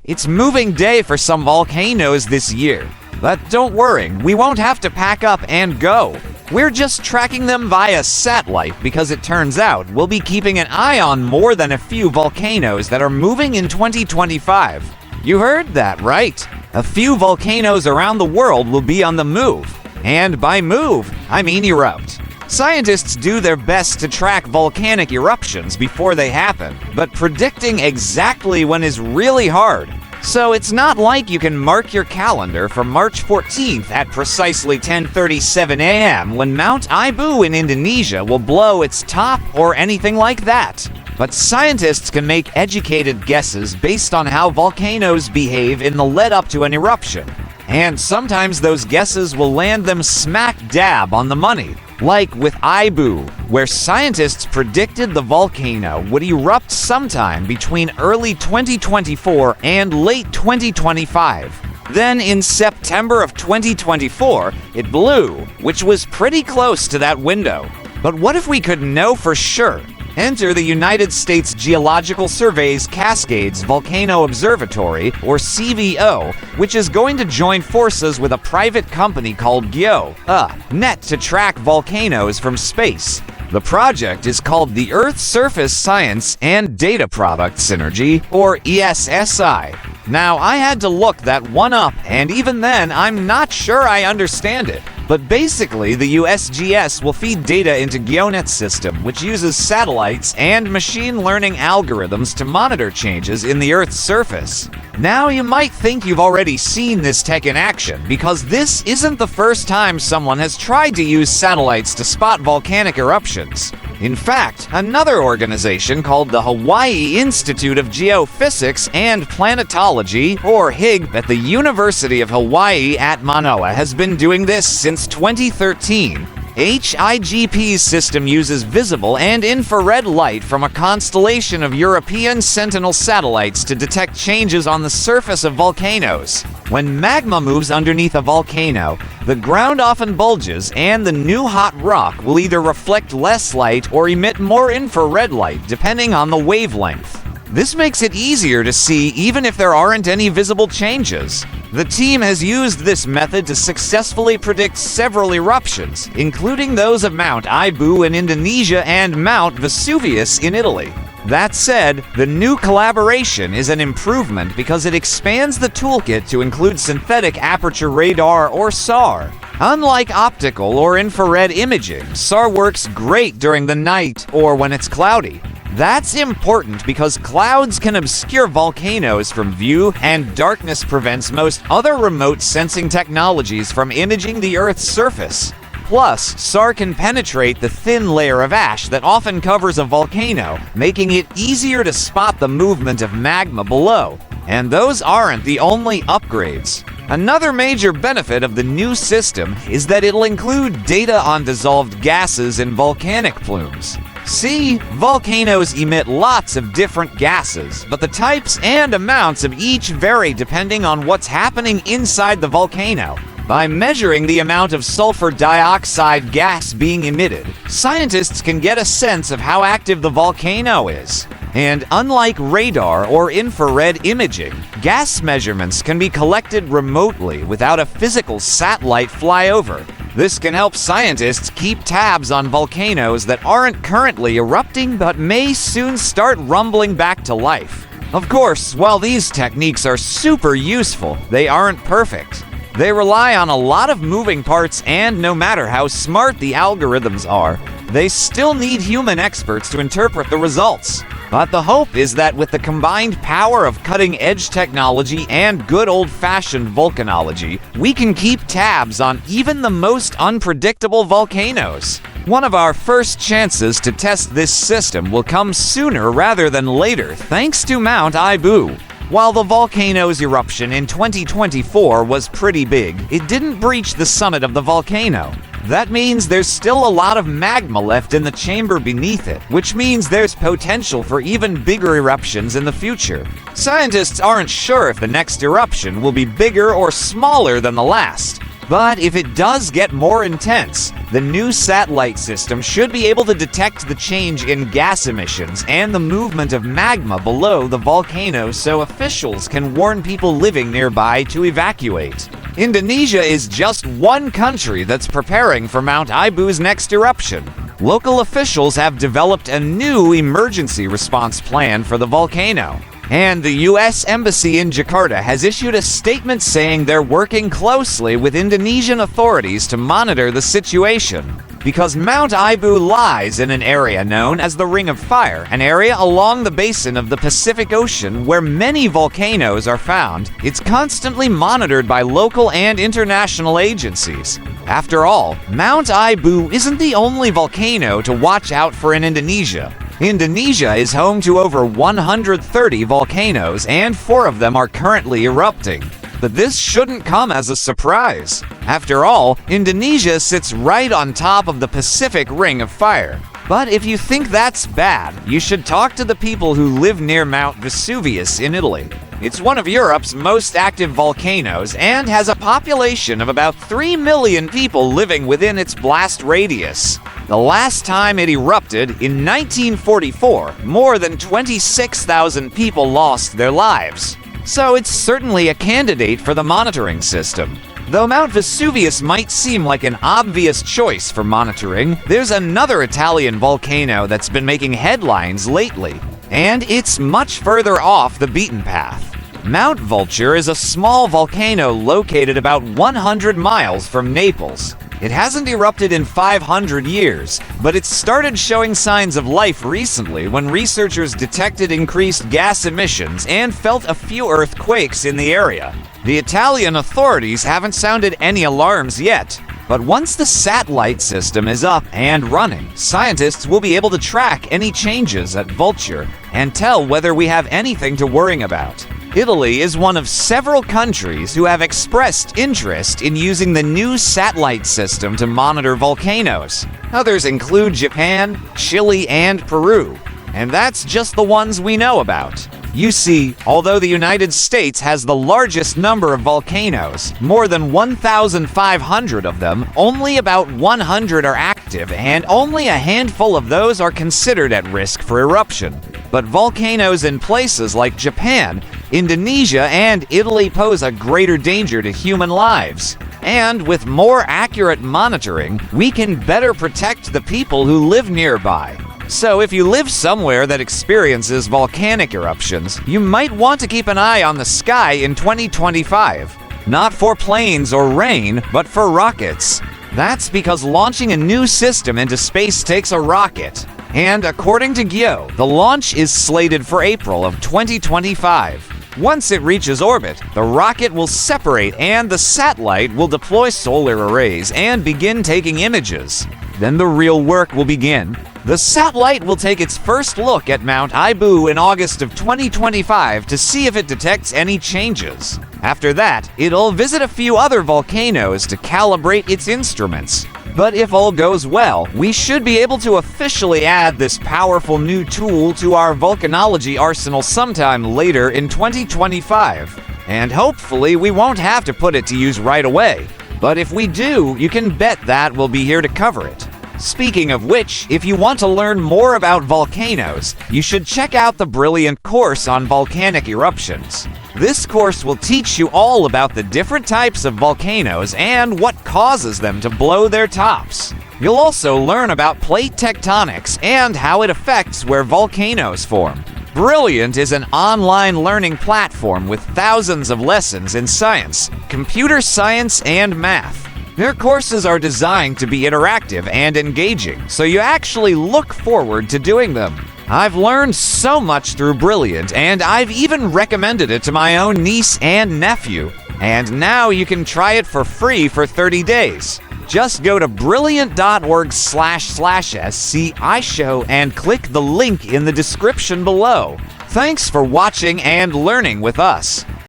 It's moving day for some volcanoes this year. But don't worry, we won't have to pack up and go. We're just tracking them via satellite because it turns out we'll be keeping an eye on more than a few volcanoes that are moving in 2025. You heard that right. A few volcanoes around the world will be on the move. And by move, I mean erupt. Scientists do their best to track volcanic eruptions before they happen, but predicting exactly when is really hard. So it's not like you can mark your calendar for March 14th at precisely 10:37 a.m. when Mount Ibu in Indonesia will blow its top or anything like that. But scientists can make educated guesses based on how volcanoes behave in the lead up to an eruption. And sometimes those guesses will land them smack dab on the money. Like with Ibu, where scientists predicted the volcano would erupt sometime between early 2024 and late 2025. Then in September of 2024, it blew, which was pretty close to that window. But what if we could know for sure? Enter the United States Geological Survey's Cascades Volcano Observatory, or CVO, which is going to join forces with a private company called GeoNet to track volcanoes from space. The project is called the Earth Surface Science and Data Product Synergy, or ESSi. Now, I had to look that one up, and even then, I'm not sure I understand it. But basically, the USGS will feed data into GeoNet's system, which uses satellites and machine learning algorithms to monitor changes in the Earth's surface. Now, you might think you've already seen this tech in action, because this isn't the first time someone has tried to use satellites to spot volcanic eruptions. In fact, another organization called the Hawaii Institute of Geophysics and Planetology, or HIG, at the University of Hawaii at Manoa has been doing this since 2013. HIGP's system uses visible and infrared light from a constellation of European Sentinel satellites to detect changes on the surface of volcanoes. When magma moves underneath a volcano, the ground often bulges and the new hot rock will either reflect less light or emit more infrared light depending on the wavelength. This makes it easier to see even if there aren't any visible changes. The team has used this method to successfully predict several eruptions, including those of Mount Ibu in Indonesia and Mount Vesuvius in Italy. That said, the new collaboration is an improvement because it expands the toolkit to include synthetic aperture radar, or SAR. Unlike optical or infrared imaging, SAR works great during the night or when it's cloudy. That's important because clouds can obscure volcanoes from view, and darkness prevents most other remote sensing technologies from imaging the Earth's surface. Plus, SAR can penetrate the thin layer of ash that often covers a volcano, making it easier to spot the movement of magma below. And those aren't the only upgrades. Another major benefit of the new system is that it'll include data on dissolved gases in volcanic plumes. See, volcanoes emit lots of different gases, but the types and amounts of each vary depending on what's happening inside the volcano. By measuring the amount of sulfur dioxide gas being emitted, scientists can get a sense of how active the volcano is. And unlike radar or infrared imaging, gas measurements can be collected remotely without a physical satellite flyover. This can help scientists keep tabs on volcanoes that aren't currently erupting but may soon start rumbling back to life. Of course, while these techniques are super useful, they aren't perfect. They rely on a lot of moving parts, and no matter how smart the algorithms are, they still need human experts to interpret the results. But the hope is that with the combined power of cutting-edge technology and good old-fashioned volcanology, we can keep tabs on even the most unpredictable volcanoes. One of our first chances to test this system will come sooner rather than later, thanks to Mount Ibu. While the volcano's eruption in 2024 was pretty big, it didn't breach the summit of the volcano. That means there's still a lot of magma left in the chamber beneath it, which means there's potential for even bigger eruptions in the future. Scientists aren't sure if the next eruption will be bigger or smaller than the last. But if it does get more intense, the new satellite system should be able to detect the change in gas emissions and the movement of magma below the volcano so officials can warn people living nearby to evacuate. Indonesia is just one country that's preparing for Mount Ibu's next eruption. Local officials have developed a new emergency response plan for the volcano. And the U.S. Embassy in Jakarta has issued a statement saying they're working closely with Indonesian authorities to monitor the situation. Because Mount Ibu lies in an area known as the Ring of Fire, an area along the basin of the Pacific Ocean where many volcanoes are found, it's constantly monitored by local and international agencies. After all, Mount Ibu isn't the only volcano to watch out for in Indonesia. Indonesia is home to over 130 volcanoes, and 4 of them are currently erupting. But this shouldn't come as a surprise. After all, Indonesia sits right on top of the Pacific Ring of Fire. But if you think that's bad, you should talk to the people who live near Mount Vesuvius in Italy. It's one of Europe's most active volcanoes and has a population of about 3 million people living within its blast radius. The last time it erupted, in 1944, more than 26,000 people lost their lives. So it's certainly a candidate for the monitoring system. Though Mount Vesuvius might seem like an obvious choice for monitoring, there's another Italian volcano that's been making headlines lately, and it's much further off the beaten path. Mount Vulture is a small volcano located about 100 miles from Naples. It hasn't erupted in 500 years, but it's started showing signs of life recently when researchers detected increased gas emissions and felt a few earthquakes in the area. The Italian authorities haven't sounded any alarms yet, but once the satellite system is up and running, scientists will be able to track any changes at Vulture and tell whether we have anything to worry about. Italy is one of several countries who have expressed interest in using the new satellite system to monitor volcanoes. Others include Japan, Chile, and Peru. And that's just the ones we know about. You see, although the United States has the largest number of volcanoes, more than 1,500 of them, only about 100 are active, and only a handful of those are considered at risk for eruption. But volcanoes in places like Japan, Indonesia, and Italy pose a greater danger to human lives. And with more accurate monitoring, we can better protect the people who live nearby. So if you live somewhere that experiences volcanic eruptions, you might want to keep an eye on the sky in 2025. Not for planes or rain, but for rockets. That's because launching a new system into space takes a rocket. And according to Geo, the launch is slated for April of 2025. Once it reaches orbit, the rocket will separate and the satellite will deploy solar arrays and begin taking images. Then the real work will begin. The satellite will take its first look at Mount Ibu in August of 2025 to see if it detects any changes. After that, it'll visit a few other volcanoes to calibrate its instruments. But if all goes well, we should be able to officially add this powerful new tool to our volcanology arsenal sometime later in 2025. And hopefully we won't have to put it to use right away. But if we do, you can bet that we'll be here to cover it. Speaking of which, if you want to learn more about volcanoes, you should check out the brilliant course on volcanic eruptions. This course will teach you all about the different types of volcanoes and what causes them to blow their tops. You'll also learn about plate tectonics and how it affects where volcanoes form. Brilliant is an online learning platform with thousands of lessons in science, computer science, and math. Their courses are designed to be interactive and engaging, so you actually look forward to doing them. I've learned so much through Brilliant, and I've even recommended it to my own niece and nephew. And now you can try it for free for 30 days. Just go to brilliant.org/SCI show and click the link in the description below. Thanks for watching and learning with us.